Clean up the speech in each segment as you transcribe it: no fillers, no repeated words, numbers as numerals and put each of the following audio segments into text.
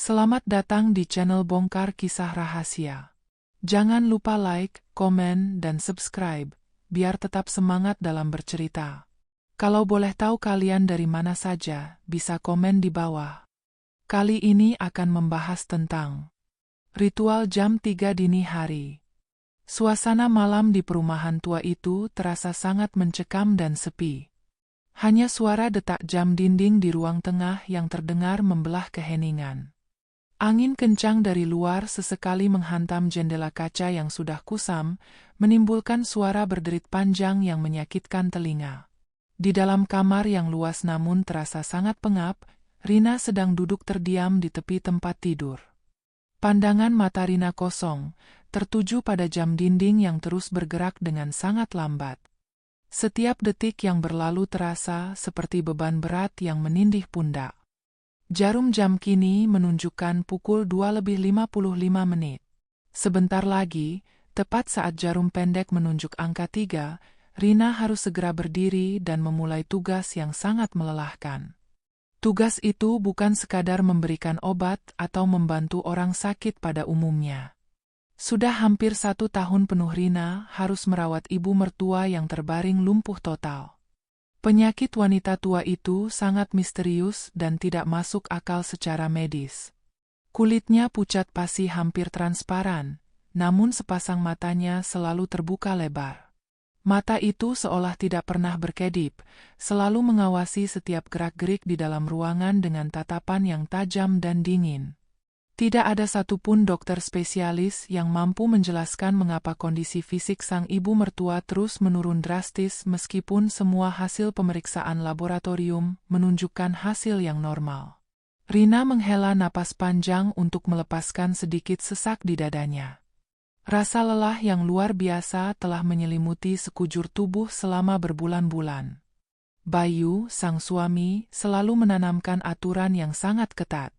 Selamat datang di channel Bongkar Kisah Rahasia. Jangan lupa like, komen, dan subscribe, biar tetap semangat dalam bercerita. Kalau boleh tahu kalian dari mana saja, bisa komen di bawah. Kali ini akan membahas tentang ritual jam 3 dini hari. Suasana malam di perumahan tua itu terasa sangat mencekam dan sepi. Hanya suara detak jam dinding di ruang tengah yang terdengar membelah keheningan. Angin kencang dari luar sesekali menghantam jendela kaca yang sudah kusam, menimbulkan suara berderit panjang yang menyakitkan telinga. Di dalam kamar yang luas namun terasa sangat pengap, Rina sedang duduk terdiam di tepi tempat tidur. Pandangan mata Rina kosong, tertuju pada jam dinding yang terus bergerak dengan sangat lambat. Setiap detik yang berlalu terasa seperti beban berat yang menindih pundak. Jarum jam kini menunjukkan pukul 2:55. Sebentar lagi, tepat saat jarum pendek menunjuk angka 3, Rina harus segera berdiri dan memulai tugas yang sangat melelahkan. Tugas itu bukan sekadar memberikan obat atau membantu orang sakit pada umumnya. Sudah hampir 1 tahun penuh Rina harus merawat ibu mertua yang terbaring lumpuh total. Penyakit wanita tua itu sangat misterius dan tidak masuk akal secara medis. Kulitnya pucat pasi hampir transparan, namun sepasang matanya selalu terbuka lebar. Mata itu seolah tidak pernah berkedip, selalu mengawasi setiap gerak-gerik di dalam ruangan dengan tatapan yang tajam dan dingin. Tidak ada satupun dokter spesialis yang mampu menjelaskan mengapa kondisi fisik sang ibu mertua terus menurun drastis meskipun semua hasil pemeriksaan laboratorium menunjukkan hasil yang normal. Rina menghela napas panjang untuk melepaskan sedikit sesak di dadanya. Rasa lelah yang luar biasa telah menyelimuti sekujur tubuh selama berbulan-bulan. Bayu, sang suami, selalu menanamkan aturan yang sangat ketat.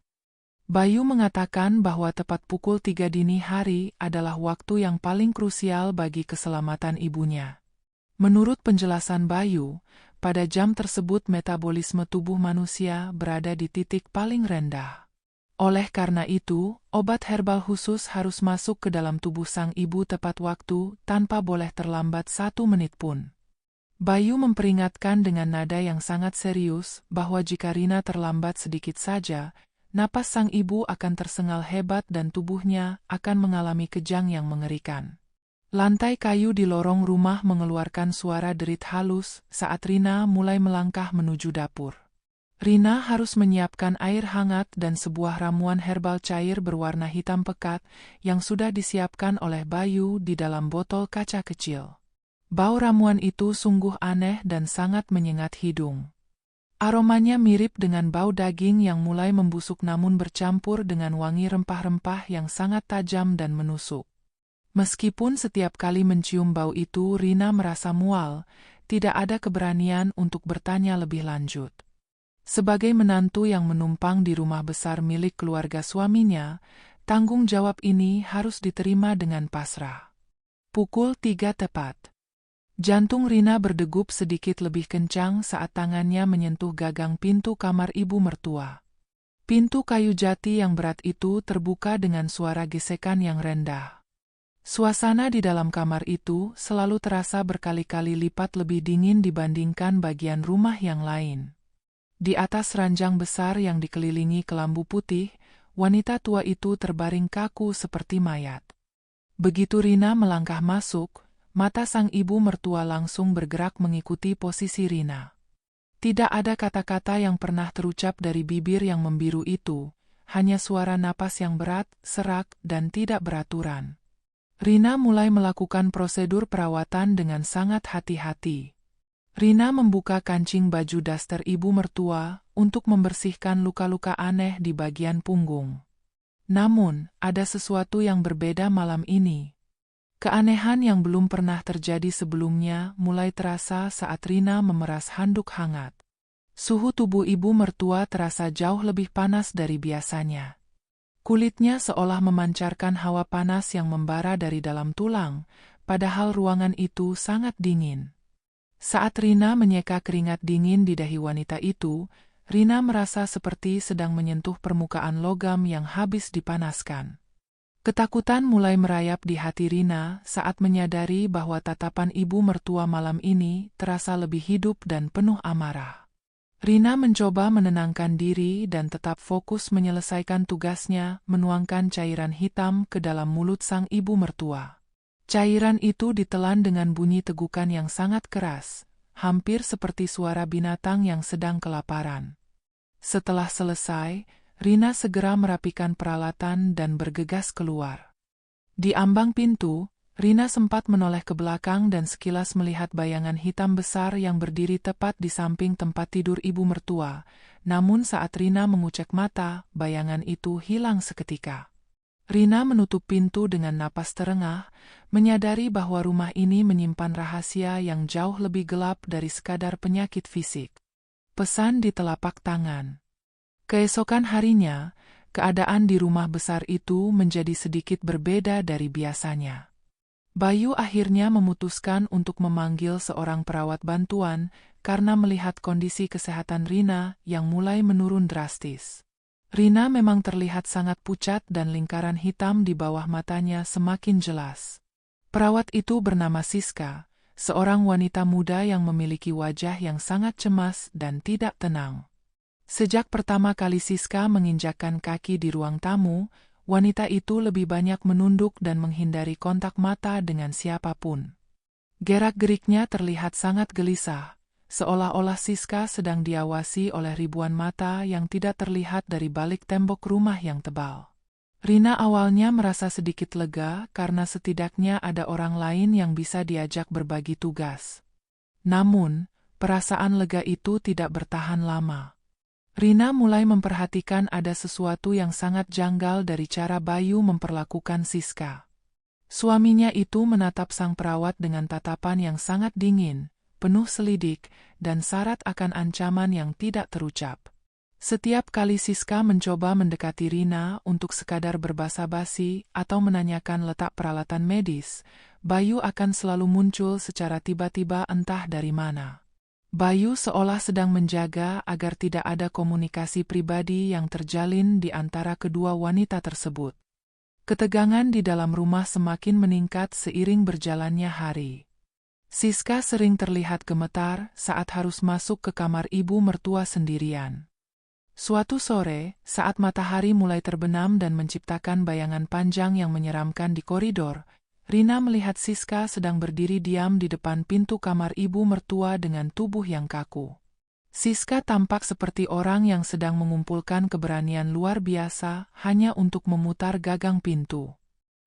Bayu mengatakan bahwa tepat pukul 3 dini hari adalah waktu yang paling krusial bagi keselamatan ibunya. Menurut penjelasan Bayu, pada jam tersebut metabolisme tubuh manusia berada di titik paling rendah. Oleh karena itu, obat herbal khusus harus masuk ke dalam tubuh sang ibu tepat waktu tanpa boleh terlambat 1 menit pun. Bayu memperingatkan dengan nada yang sangat serius bahwa jika Rina terlambat sedikit saja, napas sang ibu akan tersengal hebat dan tubuhnya akan mengalami kejang yang mengerikan. Lantai kayu di lorong rumah mengeluarkan suara derit halus saat Rina mulai melangkah menuju dapur. Rina harus menyiapkan air hangat dan sebuah ramuan herbal cair berwarna hitam pekat yang sudah disiapkan oleh Bayu di dalam botol kaca kecil. Bau ramuan itu sungguh aneh dan sangat menyengat hidung. Aromanya mirip dengan bau daging yang mulai membusuk namun bercampur dengan wangi rempah-rempah yang sangat tajam dan menusuk. Meskipun setiap kali mencium bau itu Rina merasa mual, tidak ada keberanian untuk bertanya lebih lanjut. Sebagai menantu yang menumpang di rumah besar milik keluarga suaminya, tanggung jawab ini harus diterima dengan pasrah. Pukul 3 tepat. Jantung Rina berdegup sedikit lebih kencang saat tangannya menyentuh gagang pintu kamar ibu mertua. Pintu kayu jati yang berat itu terbuka dengan suara gesekan yang rendah. Suasana di dalam kamar itu selalu terasa berkali-kali lipat lebih dingin dibandingkan bagian rumah yang lain. Di atas ranjang besar yang dikelilingi kelambu putih, wanita tua itu terbaring kaku seperti mayat. Begitu Rina melangkah masuk, mata sang ibu mertua langsung bergerak mengikuti posisi Rina. Tidak ada kata-kata yang pernah terucap dari bibir yang membiru itu, hanya suara napas yang berat, serak, dan tidak beraturan. Rina mulai melakukan prosedur perawatan dengan sangat hati-hati. Rina membuka kancing baju daster ibu mertua untuk membersihkan luka-luka aneh di bagian punggung. Namun, ada sesuatu yang berbeda malam ini. Keanehan yang belum pernah terjadi sebelumnya mulai terasa saat Rina memeras handuk hangat. Suhu tubuh ibu mertua terasa jauh lebih panas dari biasanya. Kulitnya seolah memancarkan hawa panas yang membara dari dalam tulang, padahal ruangan itu sangat dingin. Saat Rina menyeka keringat dingin di dahi wanita itu, Rina merasa seperti sedang menyentuh permukaan logam yang habis dipanaskan. Ketakutan mulai merayap di hati Rina saat menyadari bahwa tatapan ibu mertua malam ini terasa lebih hidup dan penuh amarah. Rina mencoba menenangkan diri dan tetap fokus menyelesaikan tugasnya, menuangkan cairan hitam ke dalam mulut sang ibu mertua. Cairan itu ditelan dengan bunyi tegukan yang sangat keras, hampir seperti suara binatang yang sedang kelaparan. Setelah selesai, Rina segera merapikan peralatan dan bergegas keluar. Di ambang pintu, Rina sempat menoleh ke belakang dan sekilas melihat bayangan hitam besar yang berdiri tepat di samping tempat tidur ibu mertua. Namun saat Rina mengucek mata, bayangan itu hilang seketika. Rina menutup pintu dengan napas terengah, menyadari bahwa rumah ini menyimpan rahasia yang jauh lebih gelap dari sekadar penyakit fisik. Pesan di telapak tangan. Keesokan harinya, keadaan di rumah besar itu menjadi sedikit berbeda dari biasanya. Bayu akhirnya memutuskan untuk memanggil seorang perawat bantuan karena melihat kondisi kesehatan Rina yang mulai menurun drastis. Rina memang terlihat sangat pucat dan lingkaran hitam di bawah matanya semakin jelas. Perawat itu bernama Siska, seorang wanita muda yang memiliki wajah yang sangat cemas dan tidak tenang. Sejak pertama kali Siska menginjakkan kaki di ruang tamu, wanita itu lebih banyak menunduk dan menghindari kontak mata dengan siapapun. Gerak-geriknya terlihat sangat gelisah, seolah-olah Siska sedang diawasi oleh ribuan mata yang tidak terlihat dari balik tembok rumah yang tebal. Rina awalnya merasa sedikit lega karena setidaknya ada orang lain yang bisa diajak berbagi tugas. Namun, perasaan lega itu tidak bertahan lama. Rina mulai memperhatikan ada sesuatu yang sangat janggal dari cara Bayu memperlakukan Siska. Suaminya itu menatap sang perawat dengan tatapan yang sangat dingin, penuh selidik, dan syarat akan ancaman yang tidak terucap. Setiap kali Siska mencoba mendekati Rina untuk sekadar berbasa-basi atau menanyakan letak peralatan medis, Bayu akan selalu muncul secara tiba-tiba entah dari mana. Bayu seolah sedang menjaga agar tidak ada komunikasi pribadi yang terjalin di antara kedua wanita tersebut. Ketegangan di dalam rumah semakin meningkat seiring berjalannya hari. Siska sering terlihat gemetar saat harus masuk ke kamar ibu mertua sendirian. Suatu sore, saat matahari mulai terbenam dan menciptakan bayangan panjang yang menyeramkan di koridor, Rina melihat Siska sedang berdiri diam di depan pintu kamar ibu mertua dengan tubuh yang kaku. Siska tampak seperti orang yang sedang mengumpulkan keberanian luar biasa hanya untuk memutar gagang pintu.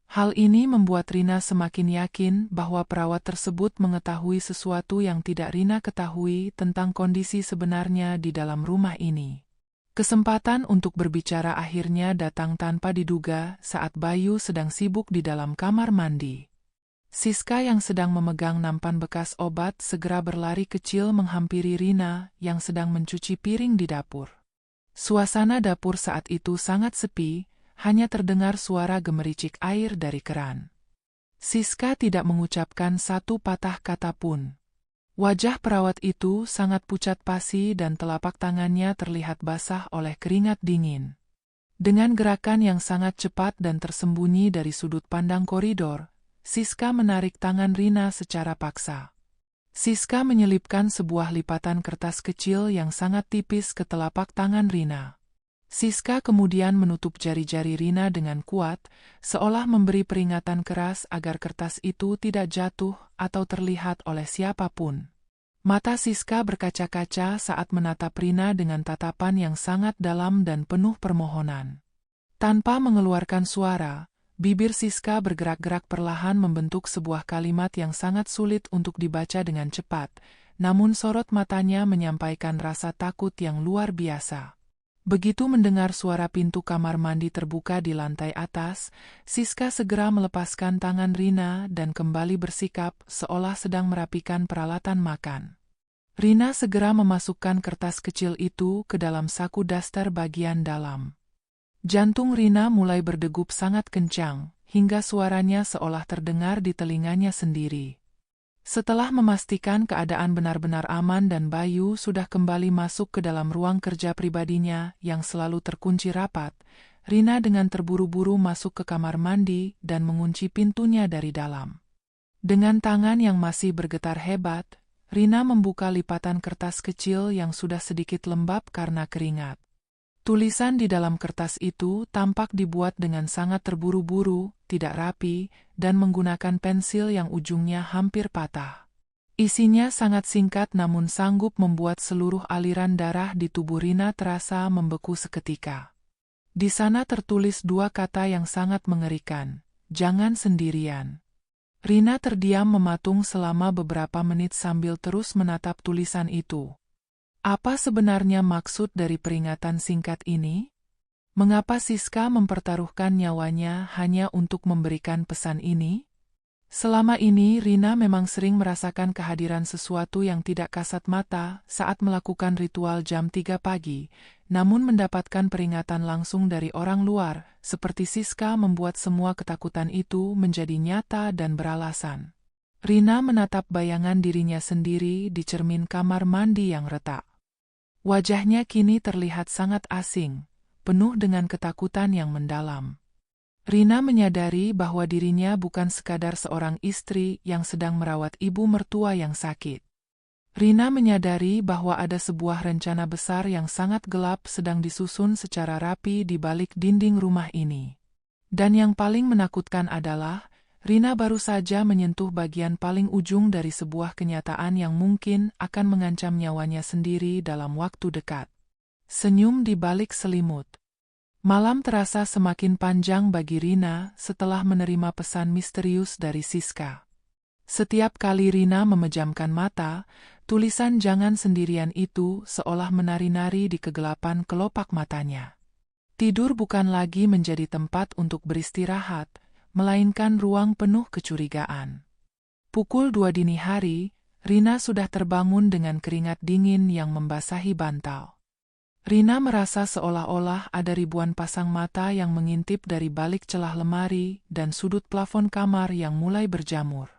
Hal ini membuat Rina semakin yakin bahwa perawat tersebut mengetahui sesuatu yang tidak Rina ketahui tentang kondisi sebenarnya di dalam rumah ini. Kesempatan untuk berbicara akhirnya datang tanpa diduga saat Bayu sedang sibuk di dalam kamar mandi. Siska yang sedang memegang nampan bekas obat segera berlari kecil menghampiri Rina yang sedang mencuci piring di dapur. Suasana dapur saat itu sangat sepi, hanya terdengar suara gemericik air dari keran. Siska tidak mengucapkan satu patah kata pun. Wajah perawat itu sangat pucat pasi dan telapak tangannya terlihat basah oleh keringat dingin. Dengan gerakan yang sangat cepat dan tersembunyi dari sudut pandang koridor, Siska menarik tangan Rina secara paksa. Siska menyelipkan sebuah lipatan kertas kecil yang sangat tipis ke telapak tangan Rina. Siska kemudian menutup jari-jari Rina dengan kuat, seolah memberi peringatan keras agar kertas itu tidak jatuh atau terlihat oleh siapapun. Mata Siska berkaca-kaca saat menatap Rina dengan tatapan yang sangat dalam dan penuh permohonan. Tanpa mengeluarkan suara, bibir Siska bergerak-gerak perlahan membentuk sebuah kalimat yang sangat sulit untuk dibaca dengan cepat, namun sorot matanya menyampaikan rasa takut yang luar biasa. Begitu mendengar suara pintu kamar mandi terbuka di lantai atas, Siska segera melepaskan tangan Rina dan kembali bersikap seolah sedang merapikan peralatan makan. Rina segera memasukkan kertas kecil itu ke dalam saku daster bagian dalam. Jantung Rina mulai berdegup sangat kencang, hingga suaranya seolah terdengar di telinganya sendiri. Setelah memastikan keadaan benar-benar aman dan Bayu sudah kembali masuk ke dalam ruang kerja pribadinya yang selalu terkunci rapat, Rina dengan terburu-buru masuk ke kamar mandi dan mengunci pintunya dari dalam. Dengan tangan yang masih bergetar hebat, Rina membuka lipatan kertas kecil yang sudah sedikit lembab karena keringat. Tulisan di dalam kertas itu tampak dibuat dengan sangat terburu-buru, tidak rapi, dan menggunakan pensil yang ujungnya hampir patah. Isinya sangat singkat namun sanggup membuat seluruh aliran darah di tubuh Rina terasa membeku seketika. Di sana tertulis dua kata yang sangat mengerikan, "Jangan sendirian." Rina terdiam mematung selama beberapa menit sambil terus menatap tulisan itu. Apa sebenarnya maksud dari peringatan singkat ini? Mengapa Siska mempertaruhkan nyawanya hanya untuk memberikan pesan ini? Selama ini Rina memang sering merasakan kehadiran sesuatu yang tidak kasat mata saat melakukan ritual jam 3 pagi, namun mendapatkan peringatan langsung dari orang luar, seperti Siska membuat semua ketakutan itu menjadi nyata dan beralasan. Rina menatap bayangan dirinya sendiri di cermin kamar mandi yang retak. Wajahnya kini terlihat sangat asing, penuh dengan ketakutan yang mendalam. Rina menyadari bahwa dirinya bukan sekadar seorang istri yang sedang merawat ibu mertua yang sakit. Rina menyadari bahwa ada sebuah rencana besar yang sangat gelap sedang disusun secara rapi di balik dinding rumah ini. Dan yang paling menakutkan adalah, Rina baru saja menyentuh bagian paling ujung dari sebuah kenyataan yang mungkin akan mengancam nyawanya sendiri dalam waktu dekat. Senyum di balik selimut. Malam terasa semakin panjang bagi Rina setelah menerima pesan misterius dari Siska. Setiap kali Rina memejamkan mata, tulisan "Jangan sendirian" itu seolah menari-nari di kegelapan kelopak matanya. Tidur bukan lagi menjadi tempat untuk beristirahat, melainkan ruang penuh kecurigaan. Pukul 2 dini hari, Rina sudah terbangun dengan keringat dingin yang membasahi bantal. Rina merasa seolah-olah ada ribuan pasang mata yang mengintip dari balik celah lemari dan sudut plafon kamar yang mulai berjamur.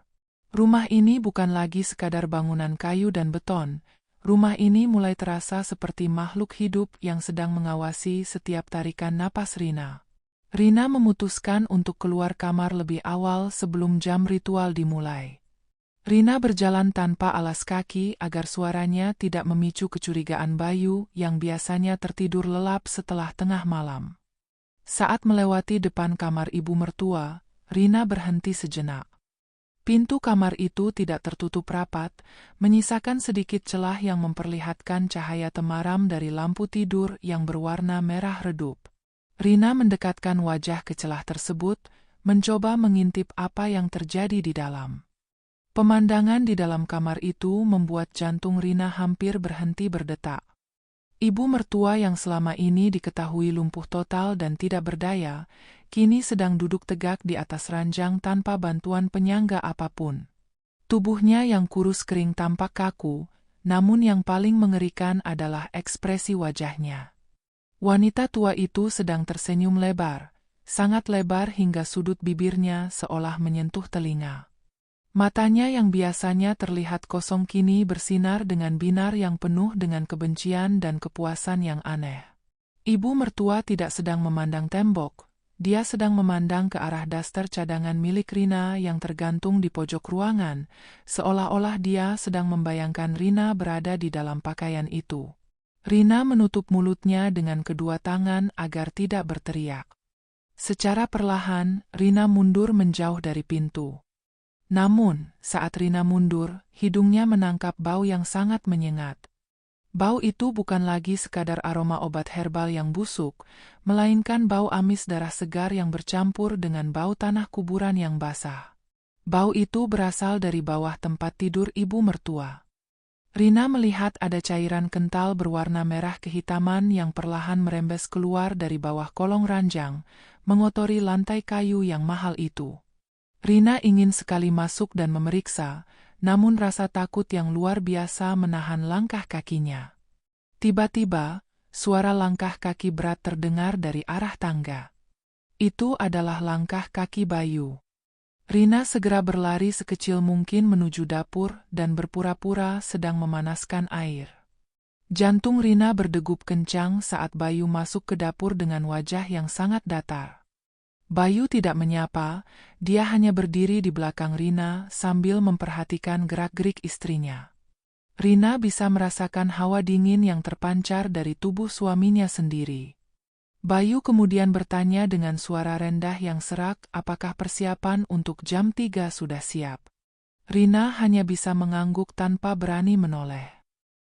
Rumah ini bukan lagi sekadar bangunan kayu dan beton. Rumah ini mulai terasa seperti makhluk hidup yang sedang mengawasi setiap tarikan napas Rina. Rina memutuskan untuk keluar kamar lebih awal sebelum jam ritual dimulai. Rina berjalan tanpa alas kaki agar suaranya tidak memicu kecurigaan Bayu yang biasanya tertidur lelap setelah tengah malam. Saat melewati depan kamar ibu mertua, Rina berhenti sejenak. Pintu kamar itu tidak tertutup rapat, menyisakan sedikit celah yang memperlihatkan cahaya temaram dari lampu tidur yang berwarna merah redup. Rina mendekatkan wajah ke celah tersebut, mencoba mengintip apa yang terjadi di dalam. Pemandangan di dalam kamar itu membuat jantung Rina hampir berhenti berdetak. Ibu mertua yang selama ini diketahui lumpuh total dan tidak berdaya, kini sedang duduk tegak di atas ranjang tanpa bantuan penyangga apapun. Tubuhnya yang kurus kering tampak kaku, namun yang paling mengerikan adalah ekspresi wajahnya. Wanita tua itu sedang tersenyum lebar, sangat lebar hingga sudut bibirnya seolah menyentuh telinga. Matanya yang biasanya terlihat kosong kini bersinar dengan binar yang penuh dengan kebencian dan kepuasan yang aneh. Ibu mertua tidak sedang memandang tembok, dia sedang memandang ke arah daster cadangan milik Rina yang tergantung di pojok ruangan, seolah-olah dia sedang membayangkan Rina berada di dalam pakaian itu. Rina menutup mulutnya dengan kedua tangan agar tidak berteriak. Secara perlahan, Rina mundur menjauh dari pintu. Namun, saat Rina mundur, hidungnya menangkap bau yang sangat menyengat. Bau itu bukan lagi sekadar aroma obat herbal yang busuk, melainkan bau amis darah segar yang bercampur dengan bau tanah kuburan yang basah. Bau itu berasal dari bawah tempat tidur ibu mertua. Rina melihat ada cairan kental berwarna merah kehitaman yang perlahan merembes keluar dari bawah kolong ranjang, mengotori lantai kayu yang mahal itu. Rina ingin sekali masuk dan memeriksa, namun rasa takut yang luar biasa menahan langkah kakinya. Tiba-tiba, suara langkah kaki berat terdengar dari arah tangga. Itu adalah langkah kaki Bayu. Rina segera berlari sekecil mungkin menuju dapur dan berpura-pura sedang memanaskan air. Jantung Rina berdegup kencang saat Bayu masuk ke dapur dengan wajah yang sangat datar. Bayu tidak menyapa, dia hanya berdiri di belakang Rina sambil memperhatikan gerak-gerik istrinya. Rina bisa merasakan hawa dingin yang terpancar dari tubuh suaminya sendiri. Bayu kemudian bertanya dengan suara rendah yang serak, apakah persiapan untuk jam 3 sudah siap? Rina hanya bisa mengangguk tanpa berani menoleh.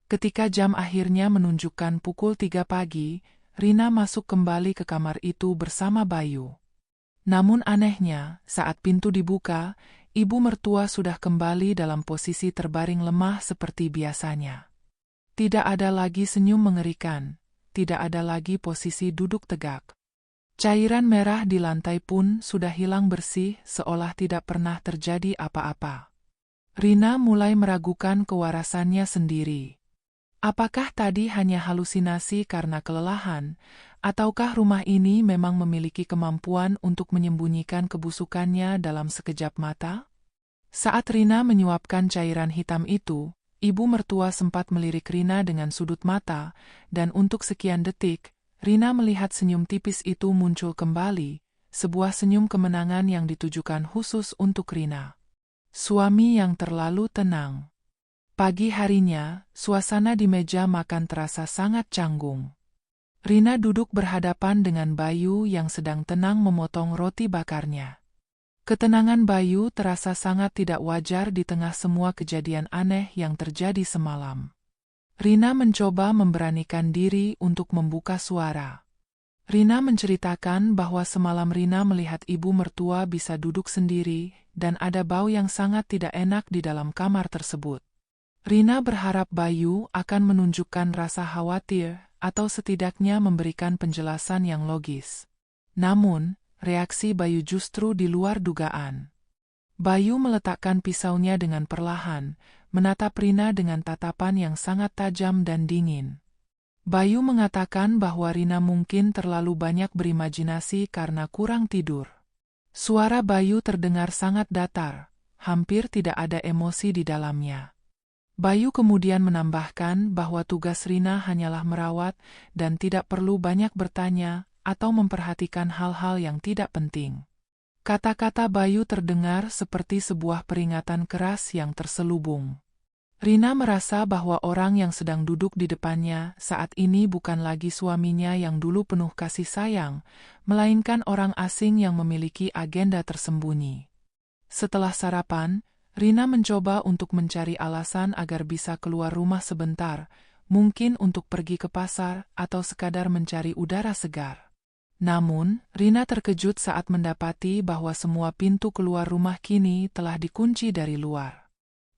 Ketika jam akhirnya menunjukkan pukul 3 pagi, Rina masuk kembali ke kamar itu bersama Bayu. Namun anehnya, saat pintu dibuka, ibu mertua sudah kembali dalam posisi terbaring lemah seperti biasanya. Tidak ada lagi senyum mengerikan, tidak ada lagi posisi duduk tegak. Cairan merah di lantai pun sudah hilang bersih, seolah tidak pernah terjadi apa-apa. Rina mulai meragukan kewarasannya sendiri. Apakah tadi hanya halusinasi karena kelelahan, ataukah rumah ini memang memiliki kemampuan untuk menyembunyikan kebusukannya dalam sekejap mata? Saat Rina menyuapkan cairan hitam itu, ibu mertua sempat melirik Rina dengan sudut mata, dan untuk sekian detik, Rina melihat senyum tipis itu muncul kembali, sebuah senyum kemenangan yang ditujukan khusus untuk Rina. Suami yang terlalu tenang. Pagi harinya, suasana di meja makan terasa sangat canggung. Rina duduk berhadapan dengan Bayu yang sedang tenang memotong roti bakarnya. Ketenangan Bayu terasa sangat tidak wajar di tengah semua kejadian aneh yang terjadi semalam. Rina mencoba memberanikan diri untuk membuka suara. Rina menceritakan bahwa semalam Rina melihat ibu mertua bisa duduk sendiri dan ada bau yang sangat tidak enak di dalam kamar tersebut. Rina berharap Bayu akan menunjukkan rasa khawatir atau setidaknya memberikan penjelasan yang logis. Namun, reaksi Bayu justru di luar dugaan. Bayu meletakkan pisaunya dengan perlahan, menatap Rina dengan tatapan yang sangat tajam dan dingin. Bayu mengatakan bahwa Rina mungkin terlalu banyak berimajinasi karena kurang tidur. Suara Bayu terdengar sangat datar, hampir tidak ada emosi di dalamnya. Bayu kemudian menambahkan bahwa tugas Rina hanyalah merawat dan tidak perlu banyak bertanya atau memperhatikan hal-hal yang tidak penting. Kata-kata Bayu terdengar seperti sebuah peringatan keras yang terselubung. Rina merasa bahwa orang yang sedang duduk di depannya saat ini bukan lagi suaminya yang dulu penuh kasih sayang, melainkan orang asing yang memiliki agenda tersembunyi. Setelah sarapan, Rina mencoba untuk mencari alasan agar bisa keluar rumah sebentar, mungkin untuk pergi ke pasar atau sekadar mencari udara segar. Namun, Rina terkejut saat mendapati bahwa semua pintu keluar rumah kini telah dikunci dari luar.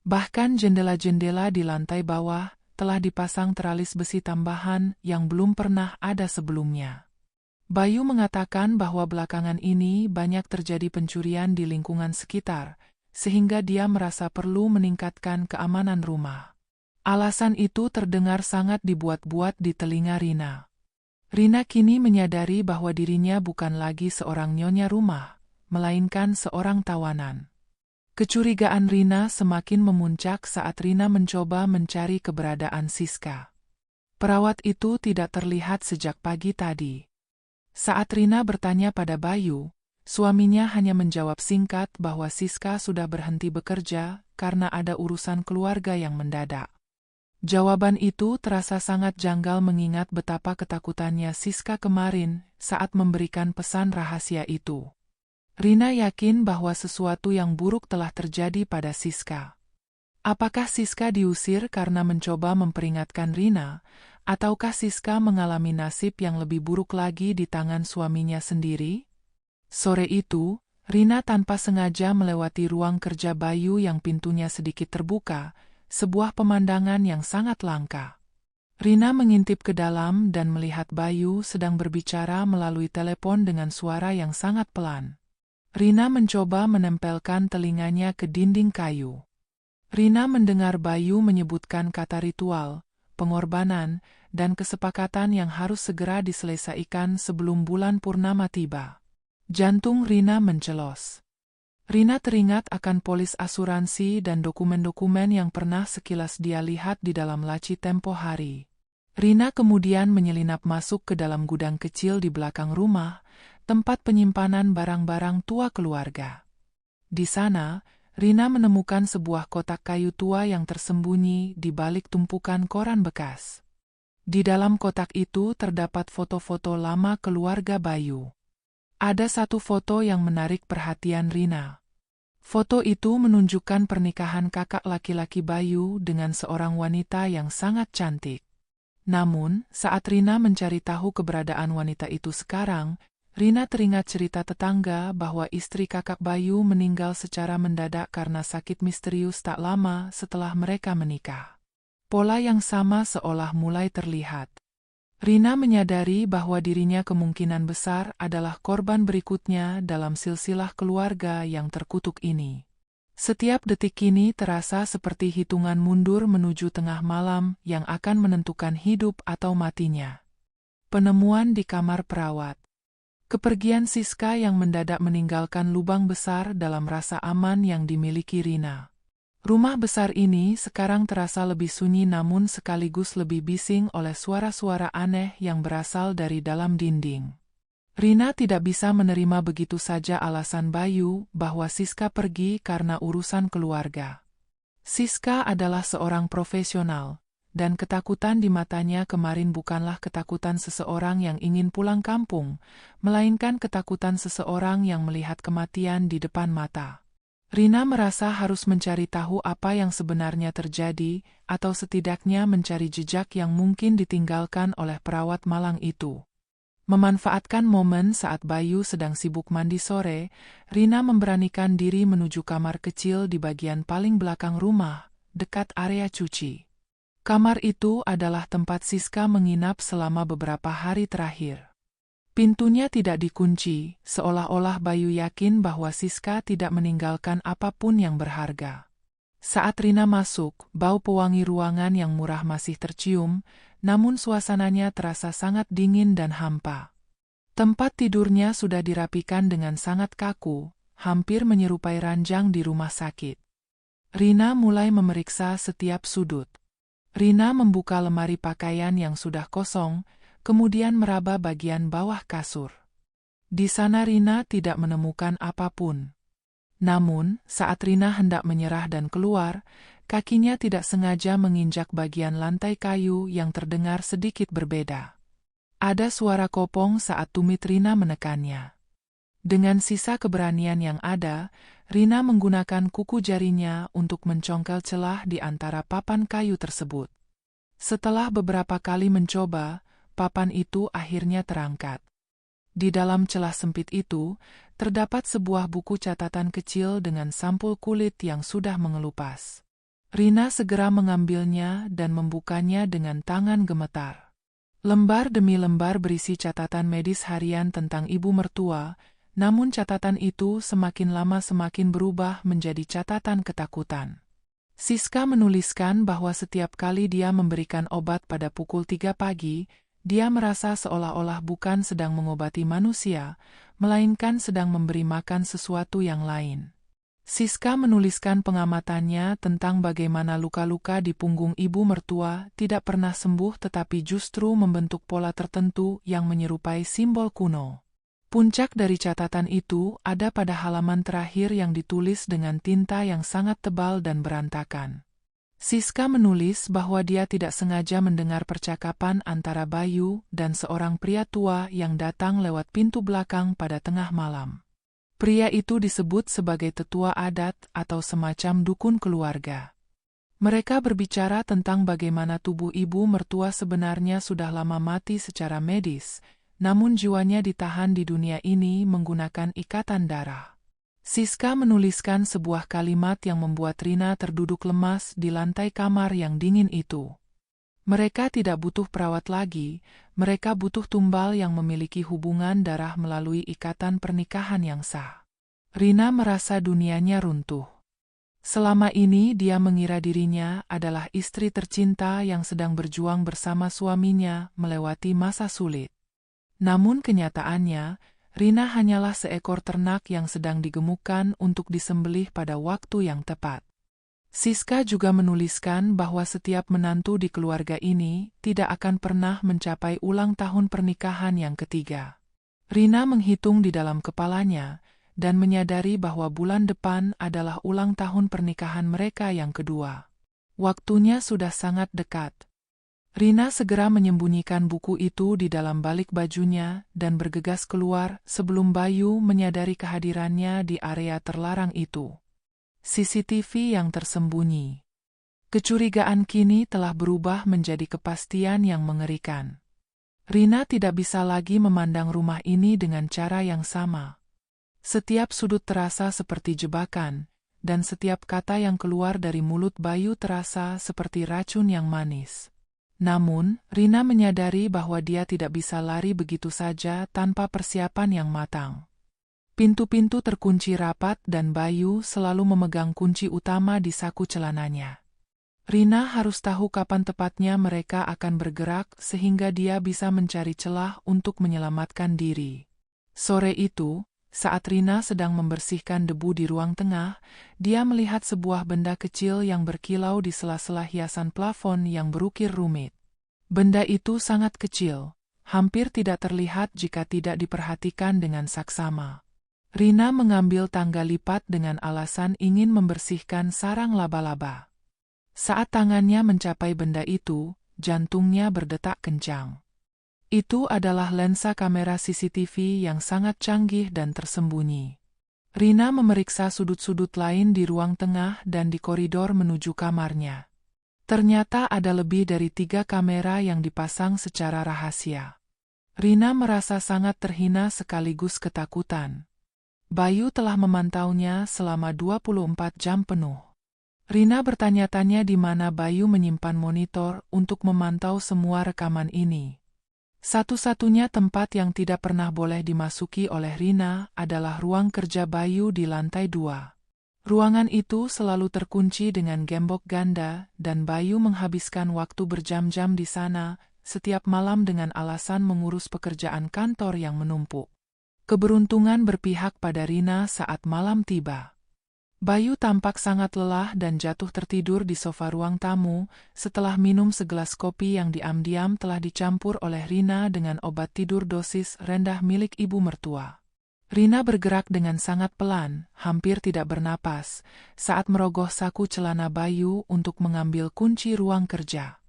Bahkan jendela-jendela di lantai bawah telah dipasang teralis besi tambahan yang belum pernah ada sebelumnya. Bayu mengatakan bahwa belakangan ini banyak terjadi pencurian di lingkungan sekitar, sehingga dia merasa perlu meningkatkan keamanan rumah. Alasan itu terdengar sangat dibuat-buat di telinga Rina. Rina kini menyadari bahwa dirinya bukan lagi seorang nyonya rumah, melainkan seorang tawanan. Kecurigaan Rina semakin memuncak saat Rina mencoba mencari keberadaan Siska. Perawat itu tidak terlihat sejak pagi tadi. Saat Rina bertanya pada Bayu, suaminya hanya menjawab singkat bahwa Siska sudah berhenti bekerja karena ada urusan keluarga yang mendadak. Jawaban itu terasa sangat janggal mengingat betapa ketakutannya Siska kemarin saat memberikan pesan rahasia itu. Rina yakin bahwa sesuatu yang buruk telah terjadi pada Siska. Apakah Siska diusir karena mencoba memperingatkan Rina, ataukah Siska mengalami nasib yang lebih buruk lagi di tangan suaminya sendiri? Sore itu, Rina tanpa sengaja melewati ruang kerja Bayu yang pintunya sedikit terbuka, sebuah pemandangan yang sangat langka. Rina mengintip ke dalam dan melihat Bayu sedang berbicara melalui telepon dengan suara yang sangat pelan. Rina mencoba menempelkan telinganya ke dinding kayu. Rina mendengar Bayu menyebutkan kata ritual, pengorbanan, dan kesepakatan yang harus segera diselesaikan sebelum bulan purnama tiba. Jantung Rina mencelos. Rina teringat akan polis asuransi dan dokumen-dokumen yang pernah sekilas dia lihat di dalam laci tempo hari. Rina kemudian menyelinap masuk ke dalam gudang kecil di belakang rumah, tempat penyimpanan barang-barang tua keluarga. Di sana, Rina menemukan sebuah kotak kayu tua yang tersembunyi di balik tumpukan koran bekas. Di dalam kotak itu terdapat foto-foto lama keluarga Bayu. Ada satu foto yang menarik perhatian Rina. Foto itu menunjukkan pernikahan kakak laki-laki Bayu dengan seorang wanita yang sangat cantik. Namun, saat Rina mencari tahu keberadaan wanita itu sekarang, Rina teringat cerita tetangga bahwa istri kakak Bayu meninggal secara mendadak karena sakit misterius tak lama setelah mereka menikah. Pola yang sama seolah mulai terlihat. Rina menyadari bahwa dirinya kemungkinan besar adalah korban berikutnya dalam silsilah keluarga yang terkutuk ini. Setiap detik ini terasa seperti hitungan mundur menuju tengah malam yang akan menentukan hidup atau matinya. Penemuan di kamar perawat. Kepergian Siska yang mendadak meninggalkan lubang besar dalam rasa aman yang dimiliki Rina. Rumah besar ini sekarang terasa lebih sunyi namun sekaligus lebih bising oleh suara-suara aneh yang berasal dari dalam dinding. Rina tidak bisa menerima begitu saja alasan Bayu bahwa Siska pergi karena urusan keluarga. Siska adalah seorang profesional, dan ketakutan di matanya kemarin bukanlah ketakutan seseorang yang ingin pulang kampung, melainkan ketakutan seseorang yang melihat kematian di depan mata. Rina merasa harus mencari tahu apa yang sebenarnya terjadi, atau setidaknya mencari jejak yang mungkin ditinggalkan oleh perawat malang itu. Memanfaatkan momen saat Bayu sedang sibuk mandi sore, Rina memberanikan diri menuju kamar kecil di bagian paling belakang rumah, dekat area cuci. Kamar itu adalah tempat Siska menginap selama beberapa hari terakhir. Pintunya tidak dikunci, seolah-olah Bayu yakin bahwa Siska tidak meninggalkan apapun yang berharga. Saat Rina masuk, bau pewangi ruangan yang murah masih tercium, namun suasananya terasa sangat dingin dan hampa. Tempat tidurnya sudah dirapikan dengan sangat kaku, hampir menyerupai ranjang di rumah sakit. Rina mulai memeriksa setiap sudut. Rina membuka lemari pakaian yang sudah kosong, kemudian meraba bagian bawah kasur. Di sana Rina tidak menemukan apapun. Namun, saat Rina hendak menyerah dan keluar, kakinya tidak sengaja menginjak bagian lantai kayu yang terdengar sedikit berbeda. Ada suara kopong saat tumit Rina menekannya. Dengan sisa keberanian yang ada, Rina menggunakan kuku jarinya untuk mencongkel celah di antara papan kayu tersebut. Setelah beberapa kali mencoba, papan itu akhirnya terangkat. Di dalam celah sempit itu, terdapat sebuah buku catatan kecil dengan sampul kulit yang sudah mengelupas. Rina segera mengambilnya dan membukanya dengan tangan gemetar. Lembar demi lembar berisi catatan medis harian tentang ibu mertua, namun catatan itu semakin lama semakin berubah menjadi catatan ketakutan. Siska menuliskan bahwa setiap kali dia memberikan obat pada pukul 3 pagi, dia merasa seolah-olah bukan sedang mengobati manusia, melainkan sedang memberi makan sesuatu yang lain. Siska menuliskan pengamatannya tentang bagaimana luka-luka di punggung ibu mertua tidak pernah sembuh tetapi justru membentuk pola tertentu yang menyerupai simbol kuno. Puncak dari catatan itu ada pada halaman terakhir yang ditulis dengan tinta yang sangat tebal dan berantakan. Siska menulis bahwa dia tidak sengaja mendengar percakapan antara Bayu dan seorang pria tua yang datang lewat pintu belakang pada tengah malam. Pria itu disebut sebagai tetua adat atau semacam dukun keluarga. Mereka berbicara tentang bagaimana tubuh ibu mertua sebenarnya sudah lama mati secara medis, namun jiwanya ditahan di dunia ini menggunakan ikatan darah. Siska menuliskan sebuah kalimat yang membuat Rina terduduk lemas di lantai kamar yang dingin itu. Mereka tidak butuh perawat lagi, mereka butuh tumbal yang memiliki hubungan darah melalui ikatan pernikahan yang sah. Rina merasa dunianya runtuh. Selama ini dia mengira dirinya adalah istri tercinta yang sedang berjuang bersama suaminya melewati masa sulit. Namun kenyataannya, Rina hanyalah seekor ternak yang sedang digemukkan untuk disembelih pada waktu yang tepat. Siska juga menuliskan bahwa setiap menantu di keluarga ini tidak akan pernah mencapai ulang tahun pernikahan yang ketiga. Rina menghitung di dalam kepalanya dan menyadari bahwa bulan depan adalah ulang tahun pernikahan mereka yang kedua. Waktunya sudah sangat dekat. Rina segera menyembunyikan buku itu di dalam balik bajunya dan bergegas keluar sebelum Bayu menyadari kehadirannya di area terlarang itu. CCTV yang tersembunyi. Kecurigaan kini telah berubah menjadi kepastian yang mengerikan. Rina tidak bisa lagi memandang rumah ini dengan cara yang sama. Setiap sudut terasa seperti jebakan, dan setiap kata yang keluar dari mulut Bayu terasa seperti racun yang manis. Namun, Rina menyadari bahwa dia tidak bisa lari begitu saja tanpa persiapan yang matang. Pintu-pintu terkunci rapat dan Bayu selalu memegang kunci utama di saku celananya. Rina harus tahu kapan tepatnya mereka akan bergerak sehingga dia bisa mencari celah untuk menyelamatkan diri. Sore itu, saat Rina sedang membersihkan debu di ruang tengah, dia melihat sebuah benda kecil yang berkilau di sela-sela hiasan plafon yang berukir rumit. Benda itu sangat kecil, hampir tidak terlihat jika tidak diperhatikan dengan saksama. Rina mengambil tangga lipat dengan alasan ingin membersihkan sarang laba-laba. Saat tangannya mencapai benda itu, jantungnya berdetak kencang. Itu adalah lensa kamera CCTV yang sangat canggih dan tersembunyi. Rina memeriksa sudut-sudut lain di ruang tengah dan di koridor menuju kamarnya. Ternyata ada lebih dari 3 kamera yang dipasang secara rahasia. Rina merasa sangat terhina sekaligus ketakutan. Bayu telah memantaunya selama 24 jam penuh. Rina bertanya-tanya di mana Bayu menyimpan monitor untuk memantau semua rekaman ini. Satu-satunya tempat yang tidak pernah boleh dimasuki oleh Rina adalah ruang kerja Bayu di lantai 2. Ruangan itu selalu terkunci dengan gembok ganda dan Bayu menghabiskan waktu berjam-jam di sana setiap malam dengan alasan mengurus pekerjaan kantor yang menumpuk. Keberuntungan berpihak pada Rina saat malam tiba. Bayu tampak sangat lelah dan jatuh tertidur di sofa ruang tamu setelah minum segelas kopi yang diam-diam telah dicampur oleh Rina dengan obat tidur dosis rendah milik ibu mertua. Rina bergerak dengan sangat pelan, hampir tidak bernapas, saat merogoh saku celana Bayu untuk mengambil kunci ruang kerja.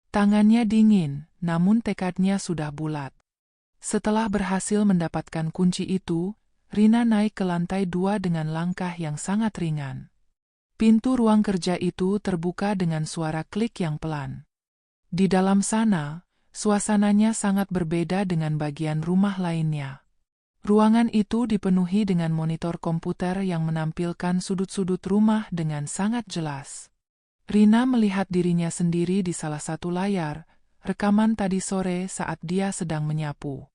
Tangannya dingin, namun tekadnya sudah bulat. Setelah berhasil mendapatkan kunci itu, Rina naik ke lantai 2 dengan langkah yang sangat ringan. Pintu ruang kerja itu terbuka dengan suara klik yang pelan. Di dalam sana, suasananya sangat berbeda dengan bagian rumah lainnya. Ruangan itu dipenuhi dengan monitor komputer yang menampilkan sudut-sudut rumah dengan sangat jelas. Rina melihat dirinya sendiri di salah satu layar, rekaman tadi sore saat dia sedang menyapu.